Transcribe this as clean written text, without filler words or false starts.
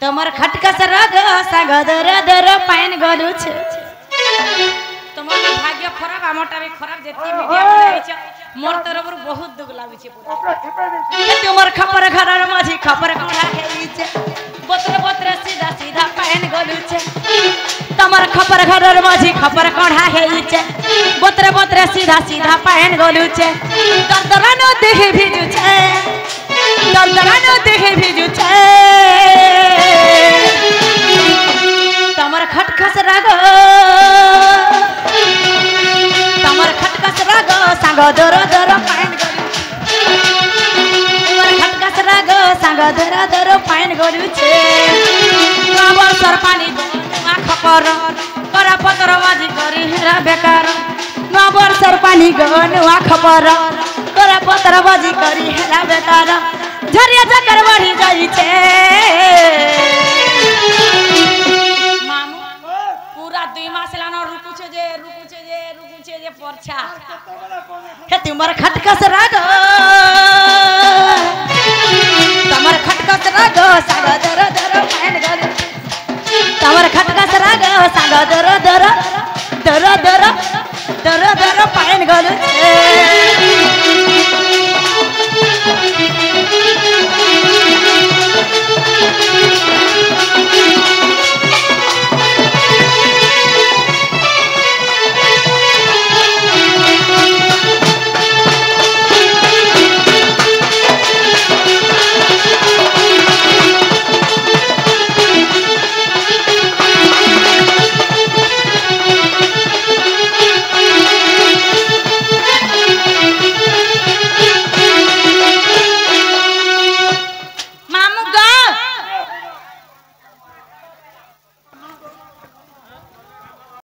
तमर खटकस राग सागदर दर पाइन गलु छे तमर भाग्य खराब हमटा भी खराब जेती मीडिया बनाई छ मोर तरफर बहुत दुख लागै छे तमर खपर घरर माझी खपर कोढ़ा हेई छे बतर बतर सीधा सीधा पाइन गलु छे तमर खपर घरर माझी खपर कोढ़ा हेई छे बतर बतर सीधा सीधा पाइन गलु छे दरदरानो देह भिजु छे दरदरानो देह भिजु छे तमर खटखस राग सांग दर दर पाइन गलु तमर खटखस राग सांग दर दर पाइन गलु छे बाबर सर पानी आँख पर करा पतर बाजी करी हेरा बेकार बाबर सर पानी गन आँख पर करा पतर बाजी करी हेरा बेकार झरिया चक्कर बढ़ी जाई छे पूरा 2 मास लानो रुकु छे जे परछा हे तुमर खटकस राग तमर खटकस राग साग दर दर पाइन गलु तमर खटकस राग साग दर दर